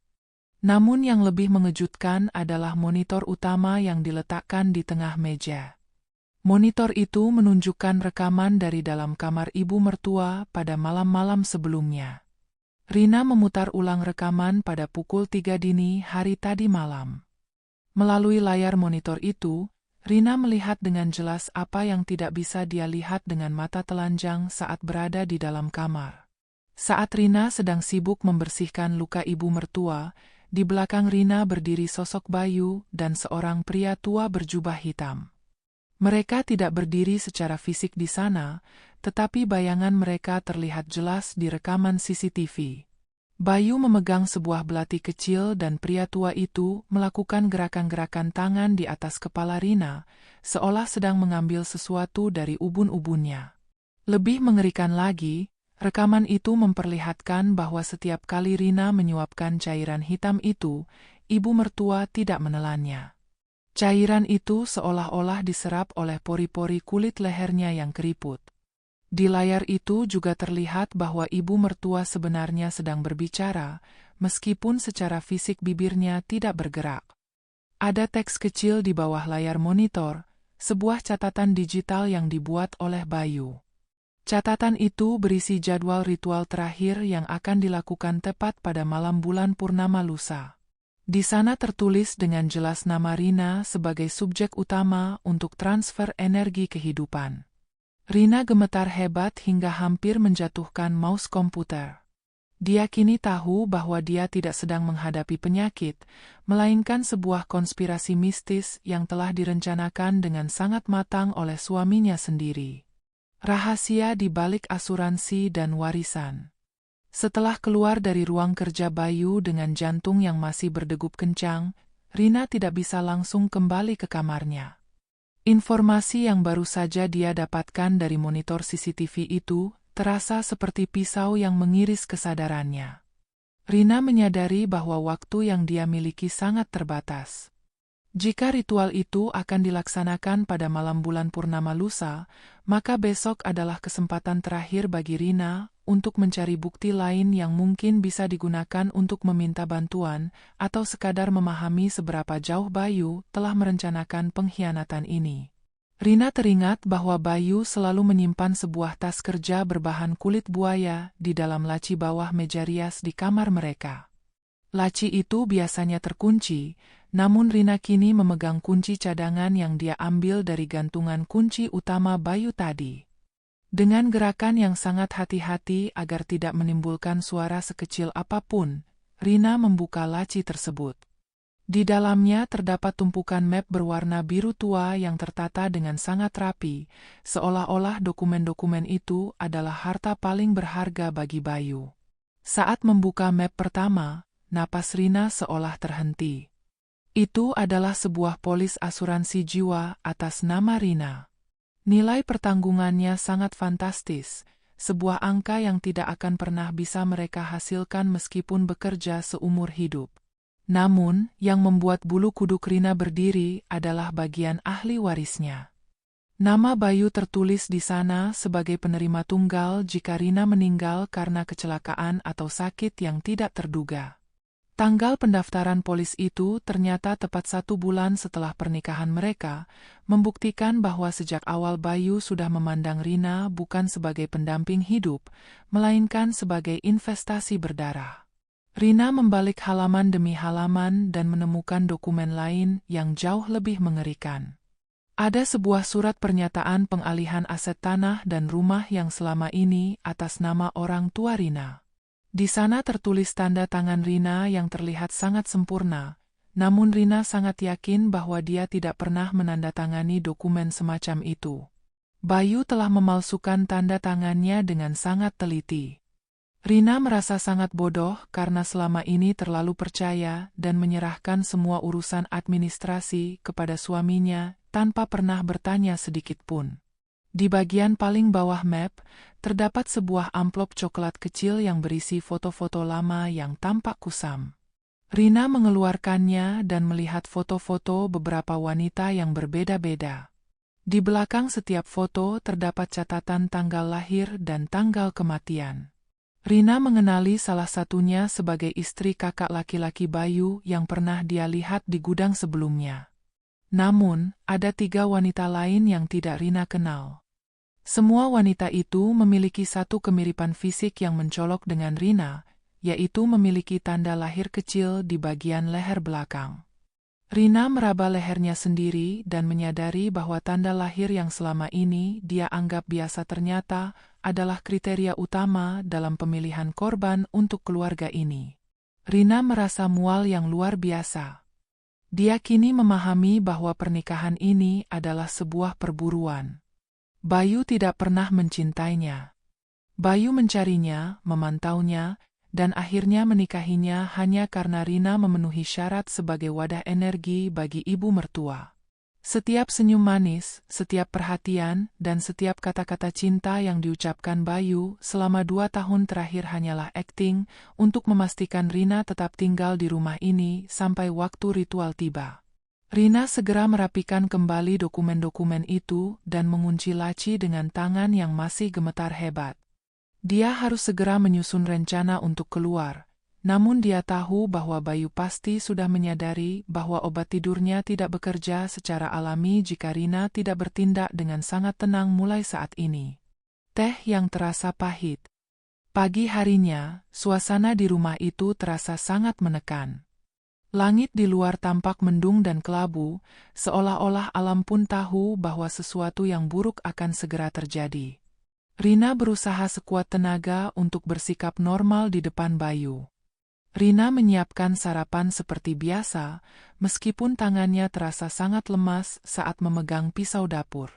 Namun yang lebih mengejutkan adalah monitor utama yang diletakkan di tengah meja. Monitor itu menunjukkan rekaman dari dalam kamar ibu mertua pada malam-malam sebelumnya. Rina memutar ulang rekaman pada pukul 3 dini hari tadi malam. Melalui layar monitor itu, Rina melihat dengan jelas apa yang tidak bisa dia lihat dengan mata telanjang saat berada di dalam kamar. Saat Rina sedang sibuk membersihkan luka ibu mertua, di belakang Rina berdiri sosok Bayu dan seorang pria tua berjubah hitam. Mereka tidak berdiri secara fisik di sana, tetapi bayangan mereka terlihat jelas di rekaman CCTV. Bayu memegang sebuah belati kecil dan pria tua itu melakukan gerakan-gerakan tangan di atas kepala Rina, seolah sedang mengambil sesuatu dari ubun-ubunnya. Lebih mengerikan lagi, rekaman itu memperlihatkan bahwa setiap kali Rina menyuapkan cairan hitam itu, ibu mertua tidak menelannya. Cairan itu seolah-olah diserap oleh pori-pori kulit lehernya yang keriput. Di layar itu juga terlihat bahwa ibu mertua sebenarnya sedang berbicara, meskipun secara fisik bibirnya tidak bergerak. Ada teks kecil di bawah layar monitor, sebuah catatan digital yang dibuat oleh Bayu. Catatan itu berisi jadwal ritual terakhir yang akan dilakukan tepat pada malam bulan purnama lusa. Di sana tertulis dengan jelas nama Rina sebagai subjek utama untuk transfer energi kehidupan. Rina gemetar hebat hingga hampir menjatuhkan mouse komputer. Dia kini tahu bahwa dia tidak sedang menghadapi penyakit, melainkan sebuah konspirasi mistis yang telah direncanakan dengan sangat matang oleh suaminya sendiri. Rahasia di balik asuransi dan warisan. Setelah keluar dari ruang kerja Bayu dengan jantung yang masih berdegup kencang, Rina tidak bisa langsung kembali ke kamarnya. Informasi yang baru saja dia dapatkan dari monitor CCTV itu terasa seperti pisau yang mengiris kesadarannya. Rina menyadari bahwa waktu yang dia miliki sangat terbatas. Jika ritual itu akan dilaksanakan pada malam bulan purnama lusa, maka besok adalah kesempatan terakhir bagi Rina untuk mencari bukti lain yang mungkin bisa digunakan untuk meminta bantuan atau sekadar memahami seberapa jauh Bayu telah merencanakan pengkhianatan ini. Rina teringat bahwa Bayu selalu menyimpan sebuah tas kerja berbahan kulit buaya di dalam laci bawah meja rias di kamar mereka. Laci itu biasanya terkunci, namun Rina kini memegang kunci cadangan yang dia ambil dari gantungan kunci utama Bayu tadi. Dengan gerakan yang sangat hati-hati agar tidak menimbulkan suara sekecil apapun, Rina membuka laci tersebut. Di dalamnya terdapat tumpukan map berwarna biru tua yang tertata dengan sangat rapi, seolah-olah dokumen-dokumen itu adalah harta paling berharga bagi Bayu. Saat membuka map pertama, napas Rina seolah terhenti. Itu adalah sebuah polis asuransi jiwa atas nama Rina. Nilai pertanggungannya sangat fantastis, sebuah angka yang tidak akan pernah bisa mereka hasilkan meskipun bekerja seumur hidup. Namun, yang membuat bulu kuduk Rina berdiri adalah bagian ahli warisnya. Nama Bayu tertulis di sana sebagai penerima tunggal jika Rina meninggal karena kecelakaan atau sakit yang tidak terduga. Tanggal pendaftaran polis itu ternyata tepat 1 bulan setelah pernikahan mereka, membuktikan bahwa sejak awal Bayu sudah memandang Rina bukan sebagai pendamping hidup, melainkan sebagai investasi berdarah. Rina membalik halaman demi halaman dan menemukan dokumen lain yang jauh lebih mengerikan. Ada sebuah surat pernyataan pengalihan aset tanah dan rumah yang selama ini atas nama orang tua Rina. Di sana tertulis tanda tangan Rina yang terlihat sangat sempurna, namun Rina sangat yakin bahwa dia tidak pernah menandatangani dokumen semacam itu. Bayu telah memalsukan tanda tangannya dengan sangat teliti. Rina merasa sangat bodoh karena selama ini terlalu percaya dan menyerahkan semua urusan administrasi kepada suaminya tanpa pernah bertanya sedikit pun. Di bagian paling bawah map, terdapat sebuah amplop coklat kecil yang berisi foto-foto lama yang tampak kusam. Rina mengeluarkannya dan melihat foto-foto beberapa wanita yang berbeda-beda. Di belakang setiap foto terdapat catatan tanggal lahir dan tanggal kematian. Rina mengenali salah satunya sebagai istri kakak laki-laki Bayu yang pernah dia lihat di gudang sebelumnya. Namun, ada 3 wanita lain yang tidak Rina kenal. Semua wanita itu memiliki satu kemiripan fisik yang mencolok dengan Rina, yaitu memiliki tanda lahir kecil di bagian leher belakang. Rina meraba lehernya sendiri dan menyadari bahwa tanda lahir yang selama ini dia anggap biasa ternyata adalah kriteria utama dalam pemilihan korban untuk keluarga ini. Rina merasa mual yang luar biasa. Dia kini memahami bahwa pernikahan ini adalah sebuah perburuan. Bayu tidak pernah mencintainya. Bayu mencarinya, memantaunya, dan akhirnya menikahinya hanya karena Rina memenuhi syarat sebagai wadah energi bagi ibu mertua. Setiap senyum manis, setiap perhatian, dan setiap kata-kata cinta yang diucapkan Bayu selama 2 tahun terakhir hanyalah akting untuk memastikan Rina tetap tinggal di rumah ini sampai waktu ritual tiba. Rina segera merapikan kembali dokumen-dokumen itu dan mengunci laci dengan tangan yang masih gemetar hebat. Dia harus segera menyusun rencana untuk keluar, namun dia tahu bahwa Bayu pasti sudah menyadari bahwa obat tidurnya tidak bekerja secara alami jika Rina tidak bertindak dengan sangat tenang mulai saat ini. Teh yang terasa pahit. Pagi harinya, suasana di rumah itu terasa sangat menekan. Langit di luar tampak mendung dan kelabu, seolah-olah alam pun tahu bahwa sesuatu yang buruk akan segera terjadi. Rina berusaha sekuat tenaga untuk bersikap normal di depan Bayu. Rina menyiapkan sarapan seperti biasa, meskipun tangannya terasa sangat lemas saat memegang pisau dapur.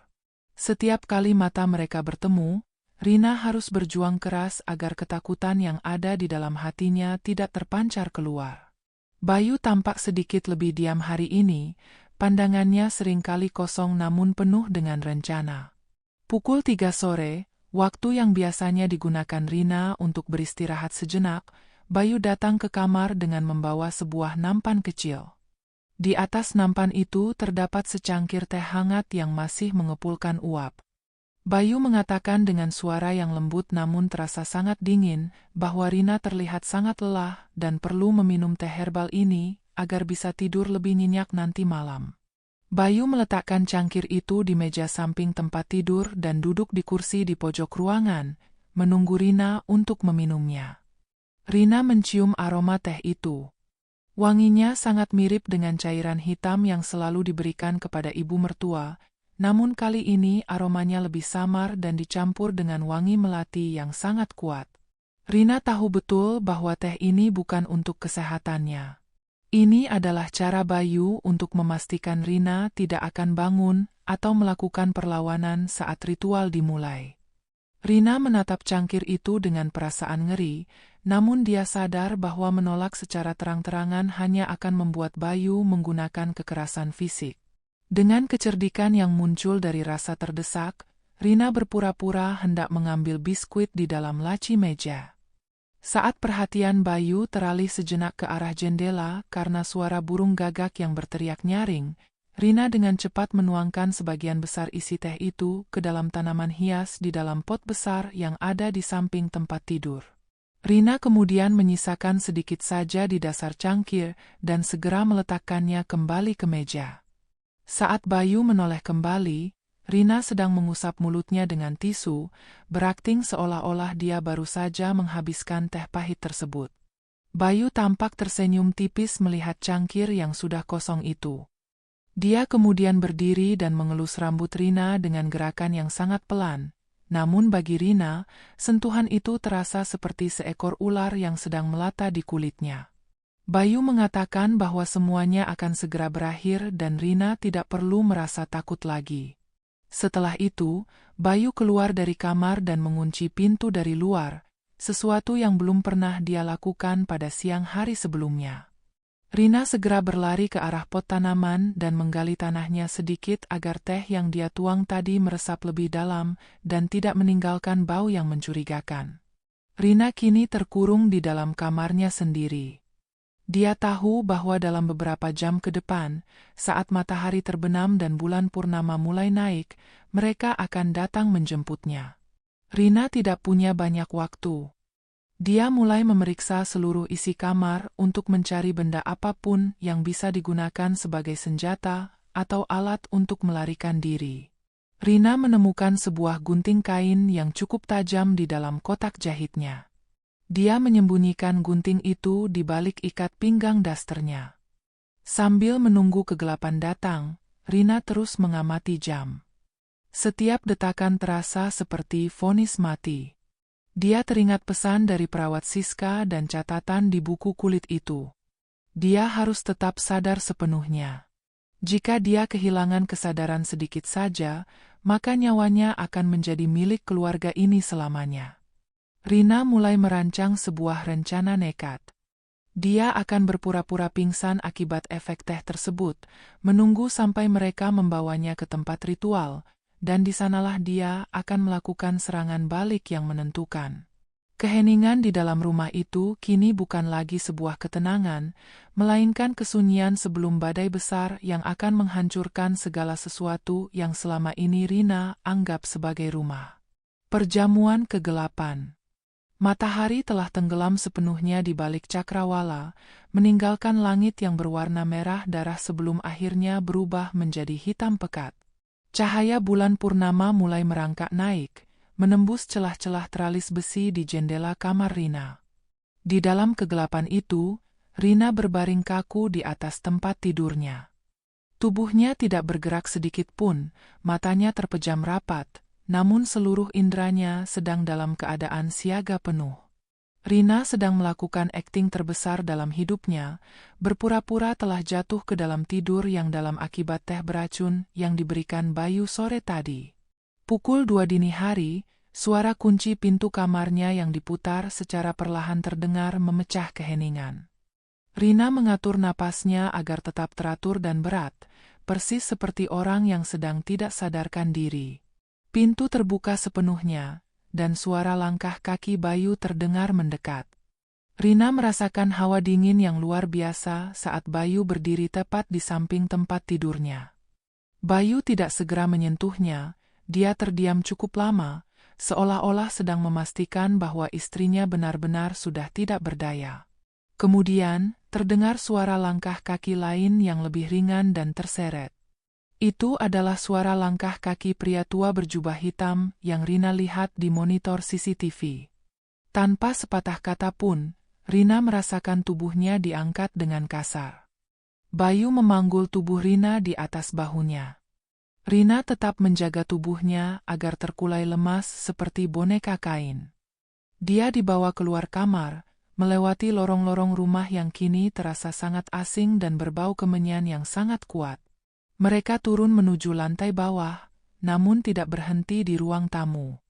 Setiap kali mata mereka bertemu, Rina harus berjuang keras agar ketakutan yang ada di dalam hatinya tidak terpancar keluar. Bayu tampak sedikit lebih diam hari ini, pandangannya seringkali kosong namun penuh dengan rencana. Pukul 3 sore, waktu yang biasanya digunakan Rina untuk beristirahat sejenak, Bayu datang ke kamar dengan membawa sebuah nampan kecil. Di atas nampan itu terdapat secangkir teh hangat yang masih mengepulkan uap. Bayu mengatakan dengan suara yang lembut namun terasa sangat dingin, bahwa Rina terlihat sangat lelah dan perlu meminum teh herbal ini agar bisa tidur lebih nyenyak nanti malam. Bayu meletakkan cangkir itu di meja samping tempat tidur dan duduk di kursi di pojok ruangan, menunggu Rina untuk meminumnya. Rina mencium aroma teh itu. Wanginya sangat mirip dengan cairan hitam yang selalu diberikan kepada ibu mertua, namun kali ini aromanya lebih samar dan dicampur dengan wangi melati yang sangat kuat. Rina tahu betul bahwa teh ini bukan untuk kesehatannya. Ini adalah cara Bayu untuk memastikan Rina tidak akan bangun atau melakukan perlawanan saat ritual dimulai. Rina menatap cangkir itu dengan perasaan ngeri, namun dia sadar bahwa menolak secara terang-terangan hanya akan membuat Bayu menggunakan kekerasan fisik. Dengan kecerdikan yang muncul dari rasa terdesak, Rina berpura-pura hendak mengambil biskuit di dalam laci meja. Saat perhatian Bayu teralih sejenak ke arah jendela karena suara burung gagak yang berteriak nyaring, Rina dengan cepat menuangkan sebagian besar isi teh itu ke dalam tanaman hias di dalam pot besar yang ada di samping tempat tidur. Rina kemudian menyisakan sedikit saja di dasar cangkir dan segera meletakkannya kembali ke meja. Saat Bayu menoleh kembali, Rina sedang mengusap mulutnya dengan tisu, berakting seolah-olah dia baru saja menghabiskan teh pahit tersebut. Bayu tampak tersenyum tipis melihat cangkir yang sudah kosong itu. Dia kemudian berdiri dan mengelus rambut Rina dengan gerakan yang sangat pelan. Namun bagi Rina, sentuhan itu terasa seperti seekor ular yang sedang melata di kulitnya. Bayu mengatakan bahwa semuanya akan segera berakhir dan Rina tidak perlu merasa takut lagi. Setelah itu, Bayu keluar dari kamar dan mengunci pintu dari luar, sesuatu yang belum pernah dia lakukan pada siang hari sebelumnya. Rina segera berlari ke arah pot tanaman dan menggali tanahnya sedikit agar teh yang dia tuang tadi meresap lebih dalam dan tidak meninggalkan bau yang mencurigakan. Rina kini terkurung di dalam kamarnya sendiri. Dia tahu bahwa dalam beberapa jam ke depan, saat matahari terbenam dan bulan purnama mulai naik, mereka akan datang menjemputnya. Rina tidak punya banyak waktu. Dia mulai memeriksa seluruh isi kamar untuk mencari benda apapun yang bisa digunakan sebagai senjata atau alat untuk melarikan diri. Rina menemukan sebuah gunting kain yang cukup tajam di dalam kotak jahitnya. Dia menyembunyikan gunting itu di balik ikat pinggang dasternya. Sambil menunggu kegelapan datang, Rina terus mengamati jam. Setiap detakan terasa seperti vonis mati. Dia teringat pesan dari perawat Siska dan catatan di buku kulit itu. Dia harus tetap sadar sepenuhnya. Jika dia kehilangan kesadaran sedikit saja, maka nyawanya akan menjadi milik keluarga ini selamanya. Rina mulai merancang sebuah rencana nekat. Dia akan berpura-pura pingsan akibat efek teh tersebut, menunggu sampai mereka membawanya ke tempat ritual, dan di sanalah dia akan melakukan serangan balik yang menentukan. Keheningan di dalam rumah itu kini bukan lagi sebuah ketenangan, melainkan kesunyian sebelum badai besar yang akan menghancurkan segala sesuatu yang selama ini Rina anggap sebagai rumah. Perjamuan kegelapan. Matahari telah tenggelam sepenuhnya di balik cakrawala, meninggalkan langit yang berwarna merah darah sebelum akhirnya berubah menjadi hitam pekat. Cahaya bulan purnama mulai merangkak naik, menembus celah-celah teralis besi di jendela kamar Rina. Di dalam kegelapan itu, Rina berbaring kaku di atas tempat tidurnya. Tubuhnya tidak bergerak sedikit pun, matanya terpejam rapat, namun seluruh inderanya sedang dalam keadaan siaga penuh. Rina sedang melakukan akting terbesar dalam hidupnya, berpura-pura telah jatuh ke dalam tidur yang dalam akibat teh beracun yang diberikan Bayu sore tadi. Pukul 2 dini hari, suara kunci pintu kamarnya yang diputar secara perlahan terdengar memecah keheningan. Rina mengatur napasnya agar tetap teratur dan berat, persis seperti orang yang sedang tidak sadarkan diri. Pintu terbuka sepenuhnya, dan suara langkah kaki Bayu terdengar mendekat. Rina merasakan hawa dingin yang luar biasa saat Bayu berdiri tepat di samping tempat tidurnya. Bayu tidak segera menyentuhnya, dia terdiam cukup lama, seolah-olah sedang memastikan bahwa istrinya benar-benar sudah tidak berdaya. Kemudian, terdengar suara langkah kaki lain yang lebih ringan dan terseret. Itu adalah suara langkah kaki pria tua berjubah hitam yang Rina lihat di monitor CCTV. Tanpa sepatah kata pun, Rina merasakan tubuhnya diangkat dengan kasar. Bayu memanggul tubuh Rina di atas bahunya. Rina tetap menjaga tubuhnya agar terkulai lemas seperti boneka kain. Dia dibawa keluar kamar, melewati lorong-lorong rumah yang kini terasa sangat asing dan berbau kemenyan yang sangat kuat. Mereka turun menuju lantai bawah, namun tidak berhenti di ruang tamu.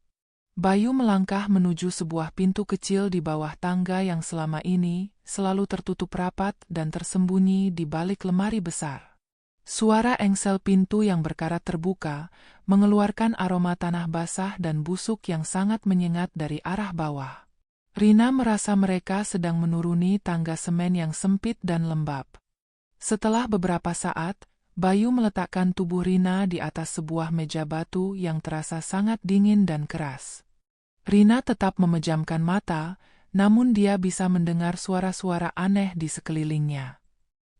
Bayu melangkah menuju sebuah pintu kecil di bawah tangga yang selama ini selalu tertutup rapat dan tersembunyi di balik lemari besar. Suara engsel pintu yang berkarat terbuka, mengeluarkan aroma tanah basah dan busuk yang sangat menyengat dari arah bawah. Rina merasa mereka sedang menuruni tangga semen yang sempit dan lembab. Setelah beberapa saat, Bayu meletakkan tubuh Rina di atas sebuah meja batu yang terasa sangat dingin dan keras. Rina tetap memejamkan mata, namun dia bisa mendengar suara-suara aneh di sekelilingnya.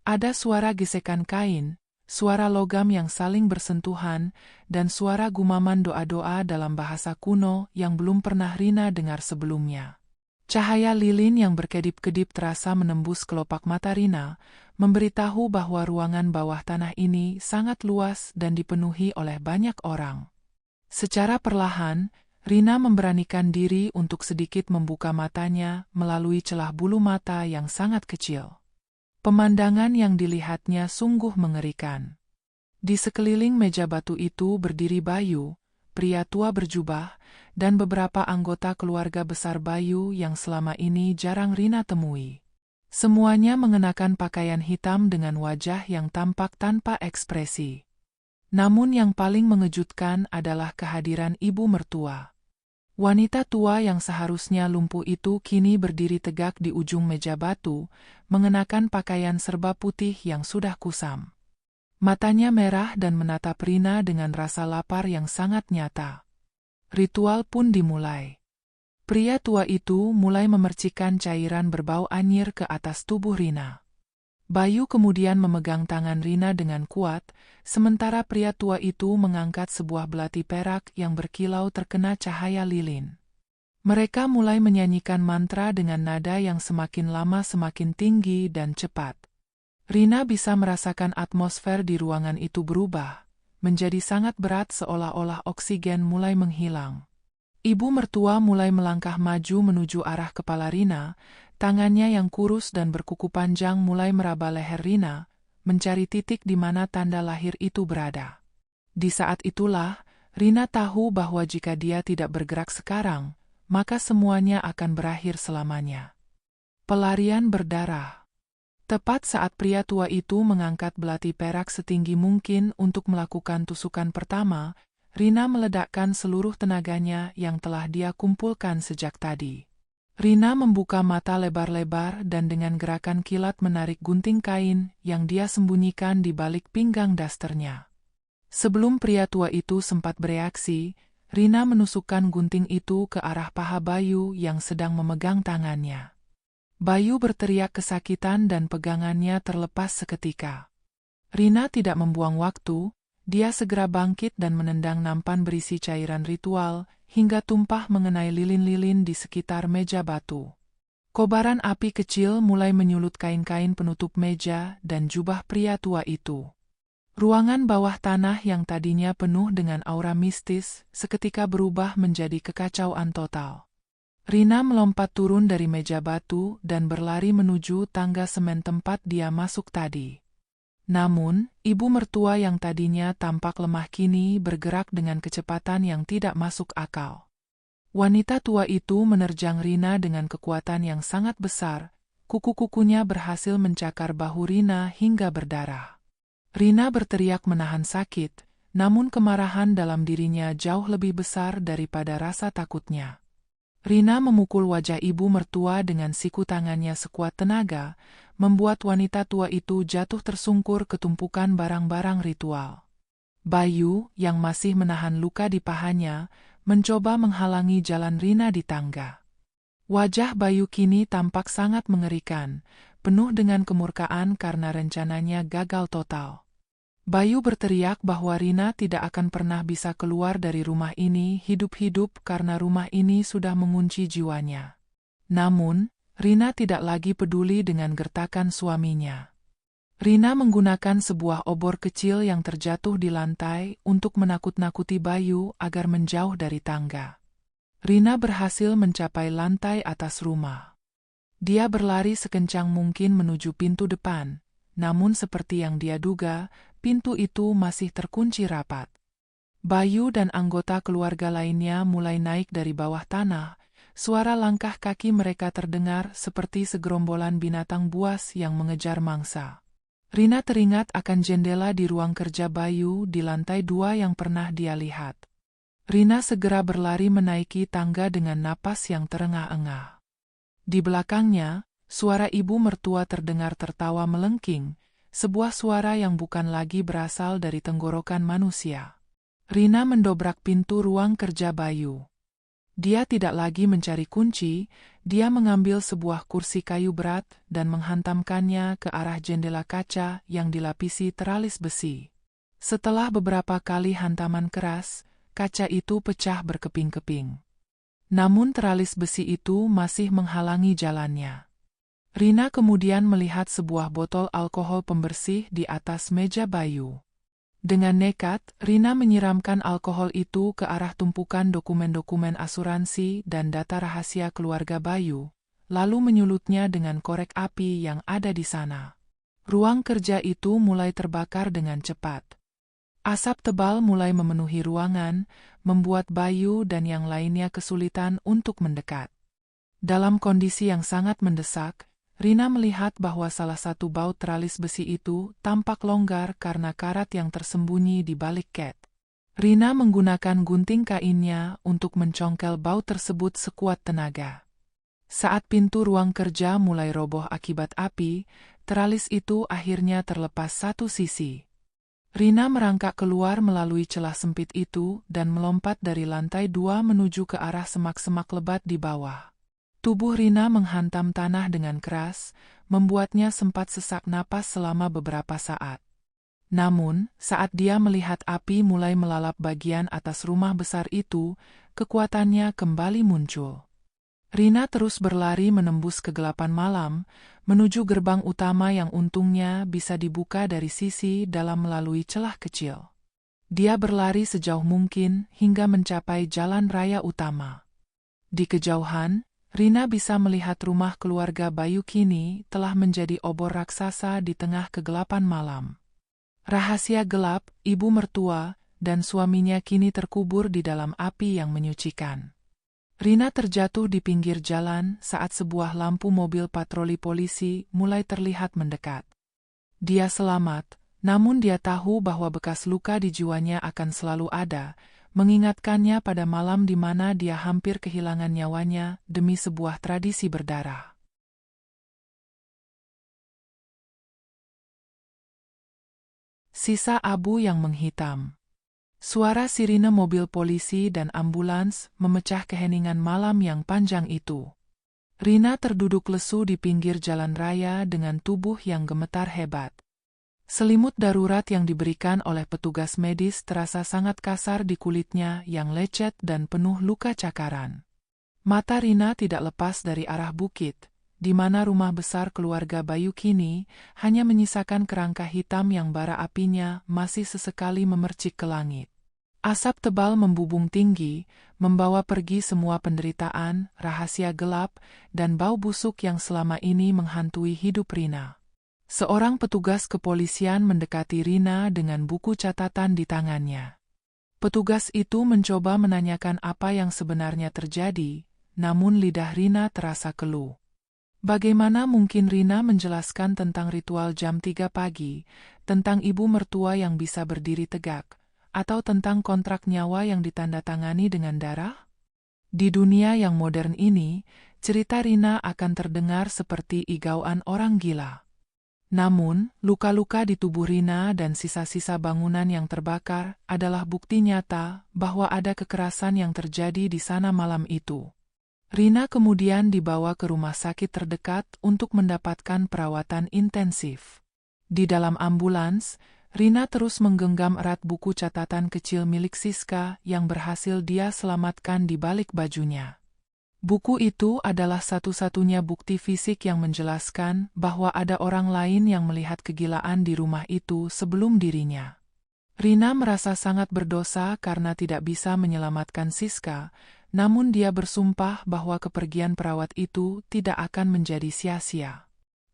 Ada suara gesekan kain, suara logam yang saling bersentuhan, dan suara gumaman doa-doa dalam bahasa kuno yang belum pernah Rina dengar sebelumnya. Cahaya lilin yang berkedip-kedip terasa menembus kelopak mata Rina, memberitahu bahwa ruangan bawah tanah ini sangat luas dan dipenuhi oleh banyak orang. Secara perlahan, Rina memberanikan diri untuk sedikit membuka matanya melalui celah bulu mata yang sangat kecil. Pemandangan yang dilihatnya sungguh mengerikan. Di sekeliling meja batu itu berdiri Bayu, pria tua berjubah, dan beberapa anggota keluarga besar Bayu yang selama ini jarang Rina temui. Semuanya mengenakan pakaian hitam dengan wajah yang tampak tanpa ekspresi. Namun yang paling mengejutkan adalah kehadiran ibu mertua. Wanita tua yang seharusnya lumpuh itu kini berdiri tegak di ujung meja batu, mengenakan pakaian serba putih yang sudah kusam. Matanya merah dan menatap Rina dengan rasa lapar yang sangat nyata. Ritual pun dimulai. Pria tua itu mulai memercikkan cairan berbau anyir ke atas tubuh Rina. Bayu kemudian memegang tangan Rina dengan kuat, sementara pria tua itu mengangkat sebuah belati perak yang berkilau terkena cahaya lilin. Mereka mulai menyanyikan mantra dengan nada yang semakin lama semakin tinggi dan cepat. Rina bisa merasakan atmosfer di ruangan itu berubah, menjadi sangat berat seolah-olah oksigen mulai menghilang. Ibu mertua mulai melangkah maju menuju arah kepala Rina, tangannya yang kurus dan berkuku panjang mulai meraba leher Rina, mencari titik di mana tanda lahir itu berada. Di saat itulah, Rina tahu bahwa jika dia tidak bergerak sekarang, maka semuanya akan berakhir selamanya. Pelarian berdarah. Tepat saat pria tua itu mengangkat belati perak setinggi mungkin untuk melakukan tusukan pertama, Rina meledakkan seluruh tenaganya yang telah dia kumpulkan sejak tadi. Rina membuka mata lebar-lebar dan dengan gerakan kilat menarik gunting kain yang dia sembunyikan di balik pinggang dasternya. Sebelum pria tua itu sempat bereaksi, Rina menusukkan gunting itu ke arah paha Bayu yang sedang memegang tangannya. Bayu berteriak kesakitan dan pegangannya terlepas seketika. Rina tidak membuang waktu, dia segera bangkit dan menendang nampan berisi cairan ritual hingga tumpah mengenai lilin-lilin di sekitar meja batu. Kobaran api kecil mulai menyulut kain-kain penutup meja dan jubah pria tua itu. Ruangan bawah tanah yang tadinya penuh dengan aura mistis, seketika berubah menjadi kekacauan total. Rina melompat turun dari meja batu dan berlari menuju tangga semen tempat dia masuk tadi. Namun, ibu mertua yang tadinya tampak lemah kini bergerak dengan kecepatan yang tidak masuk akal. Wanita tua itu menerjang Rina dengan kekuatan yang sangat besar, kuku-kukunya berhasil mencakar bahu Rina hingga berdarah. Rina berteriak menahan sakit, namun kemarahan dalam dirinya jauh lebih besar daripada rasa takutnya. Rina memukul wajah ibu mertua dengan siku tangannya sekuat tenaga, membuat wanita tua itu jatuh tersungkur ke tumpukan barang-barang ritual. Bayu, yang masih menahan luka di pahanya, mencoba menghalangi jalan Rina di tangga. Wajah Bayu kini tampak sangat mengerikan, penuh dengan kemurkaan karena rencananya gagal total. Bayu berteriak bahwa Rina tidak akan pernah bisa keluar dari rumah ini hidup-hidup karena rumah ini sudah mengunci jiwanya. Namun, Rina tidak lagi peduli dengan gertakan suaminya. Rina menggunakan sebuah obor kecil yang terjatuh di lantai untuk menakut-nakuti Bayu agar menjauh dari tangga. Rina berhasil mencapai lantai atas rumah. Dia berlari sekencang mungkin menuju pintu depan, namun seperti yang dia duga, pintu itu masih terkunci rapat. Bayu dan anggota keluarga lainnya mulai naik dari bawah tanah. Suara langkah kaki mereka terdengar seperti segerombolan binatang buas yang mengejar mangsa. Rina teringat akan jendela di ruang kerja Bayu di lantai 2 yang pernah dia lihat. Rina segera berlari menaiki tangga dengan napas yang terengah-engah. Di belakangnya, suara ibu mertua terdengar tertawa melengking, sebuah suara yang bukan lagi berasal dari tenggorokan manusia. Rina mendobrak pintu ruang kerja Bayu. Dia tidak lagi mencari kunci, dia mengambil sebuah kursi kayu berat dan menghantamkannya ke arah jendela kaca yang dilapisi teralis besi. Setelah beberapa kali hantaman keras, kaca itu pecah berkeping-keping. Namun teralis besi itu masih menghalangi jalannya. Rina kemudian melihat sebuah botol alkohol pembersih di atas meja Bayu. Dengan nekat, Rina menyiramkan alkohol itu ke arah tumpukan dokumen-dokumen asuransi dan data rahasia keluarga Bayu, lalu menyulutnya dengan korek api yang ada di sana. Ruang kerja itu mulai terbakar dengan cepat. Asap tebal mulai memenuhi ruangan, membuat Bayu dan yang lainnya kesulitan untuk mendekat. Dalam kondisi yang sangat mendesak, Rina melihat bahwa salah satu baut teralis besi itu tampak longgar karena karat yang tersembunyi di balik ket. Rina menggunakan gunting kainnya untuk mencongkel baut tersebut sekuat tenaga. Saat pintu ruang kerja mulai roboh akibat api, teralis itu akhirnya terlepas satu sisi. Rina merangkak keluar melalui celah sempit itu dan melompat dari lantai 2 menuju ke arah semak-semak lebat di bawah. Tubuh Rina menghantam tanah dengan keras, membuatnya sempat sesak napas selama beberapa saat. Namun, saat dia melihat api mulai melalap bagian atas rumah besar itu, kekuatannya kembali muncul. Rina terus berlari menembus kegelapan malam, menuju gerbang utama yang untungnya bisa dibuka dari sisi dalam melalui celah kecil. Dia berlari sejauh mungkin hingga mencapai jalan raya utama. Di kejauhan, Rina bisa melihat rumah keluarga Bayu kini telah menjadi obor raksasa di tengah kegelapan malam. Rahasia gelap, ibu mertua, dan suaminya kini terkubur di dalam api yang menyucikan. Rina terjatuh di pinggir jalan saat sebuah lampu mobil patroli polisi mulai terlihat mendekat. Dia selamat, namun dia tahu bahwa bekas luka di jiwanya akan selalu ada, mengingatkannya pada malam di mana dia hampir kehilangan nyawanya demi sebuah tradisi berdarah. Sisa abu yang menghitam. Suara sirine mobil polisi dan ambulans memecah keheningan malam yang panjang itu. Rina terduduk lesu di pinggir jalan raya dengan tubuh yang gemetar hebat. Selimut darurat yang diberikan oleh petugas medis terasa sangat kasar di kulitnya yang lecet dan penuh luka cakaran. Mata Rina tidak lepas dari arah bukit, di mana rumah besar keluarga Bayu kini hanya menyisakan kerangka hitam yang bara apinya masih sesekali memercik ke langit. Asap tebal membubung tinggi, membawa pergi semua penderitaan, rahasia gelap, dan bau busuk yang selama ini menghantui hidup Rina. Seorang petugas kepolisian mendekati Rina dengan buku catatan di tangannya. Petugas itu mencoba menanyakan apa yang sebenarnya terjadi, namun lidah Rina terasa keluh. Bagaimana mungkin Rina menjelaskan tentang ritual jam 3 pagi, tentang ibu mertua yang bisa berdiri tegak, atau tentang kontrak nyawa yang ditandatangani dengan darah? Di dunia yang modern ini, cerita Rina akan terdengar seperti igauan orang gila. Namun, luka-luka di tubuh Rina dan sisa-sisa bangunan yang terbakar adalah bukti nyata bahwa ada kekerasan yang terjadi di sana malam itu. Rina kemudian dibawa ke rumah sakit terdekat untuk mendapatkan perawatan intensif. Di dalam ambulans, Rina terus menggenggam erat buku catatan kecil milik Siska yang berhasil dia selamatkan di balik bajunya. Buku itu adalah satu-satunya bukti fisik yang menjelaskan bahwa ada orang lain yang melihat kegilaan di rumah itu sebelum dirinya. Rina merasa sangat berdosa karena tidak bisa menyelamatkan Siska, namun dia bersumpah bahwa kepergian perawat itu tidak akan menjadi sia-sia.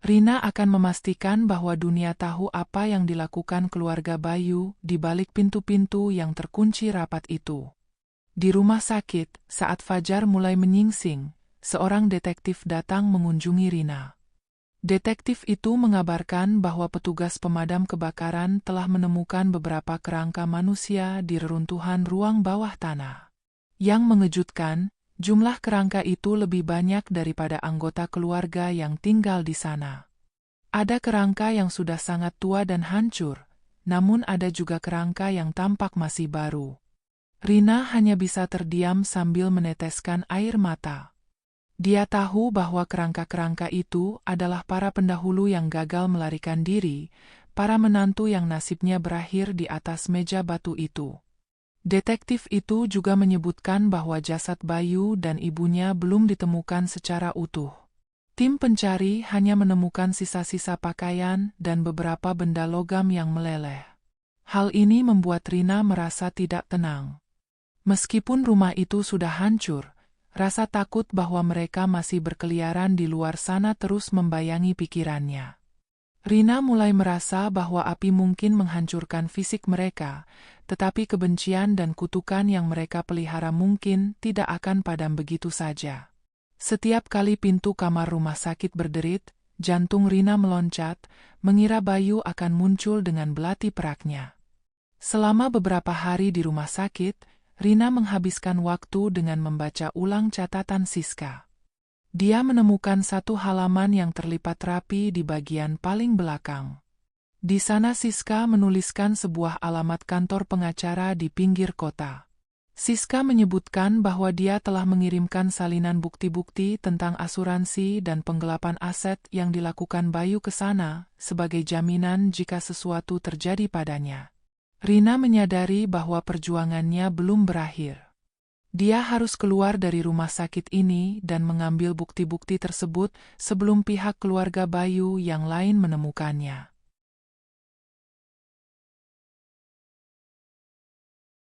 Rina akan memastikan bahwa dunia tahu apa yang dilakukan keluarga Bayu di balik pintu-pintu yang terkunci rapat itu. Di rumah sakit, saat fajar mulai menyingsing, seorang detektif datang mengunjungi Rina. Detektif itu mengabarkan bahwa petugas pemadam kebakaran telah menemukan beberapa kerangka manusia di reruntuhan ruang bawah tanah. Yang mengejutkan, jumlah kerangka itu lebih banyak daripada anggota keluarga yang tinggal di sana. Ada kerangka yang sudah sangat tua dan hancur, namun ada juga kerangka yang tampak masih baru. Rina hanya bisa terdiam sambil meneteskan air mata. Dia tahu bahwa kerangka-kerangka itu adalah para pendahulu yang gagal melarikan diri, para menantu yang nasibnya berakhir di atas meja batu itu. Detektif itu juga menyebutkan bahwa jasad Bayu dan ibunya belum ditemukan secara utuh. Tim pencari hanya menemukan sisa-sisa pakaian dan beberapa benda logam yang meleleh. Hal ini membuat Rina merasa tidak tenang. Meskipun rumah itu sudah hancur, rasa takut bahwa mereka masih berkeliaran di luar sana terus membayangi pikirannya. Rina mulai merasa bahwa api mungkin menghancurkan fisik mereka, tetapi kebencian dan kutukan yang mereka pelihara mungkin tidak akan padam begitu saja. Setiap kali pintu kamar rumah sakit berderit, jantung Rina meloncat, mengira Bayu akan muncul dengan belati peraknya. Selama beberapa hari di rumah sakit, Rina menghabiskan waktu dengan membaca ulang catatan Siska. Dia menemukan satu halaman yang terlipat rapi di bagian paling belakang. Di sana Siska menuliskan sebuah alamat kantor pengacara di pinggir kota. Siska menyebutkan bahwa dia telah mengirimkan salinan bukti-bukti tentang asuransi dan penggelapan aset yang dilakukan Bayu ke sana sebagai jaminan jika sesuatu terjadi padanya. Rina menyadari bahwa perjuangannya belum berakhir. Dia harus keluar dari rumah sakit ini dan mengambil bukti-bukti tersebut sebelum pihak keluarga Bayu yang lain menemukannya.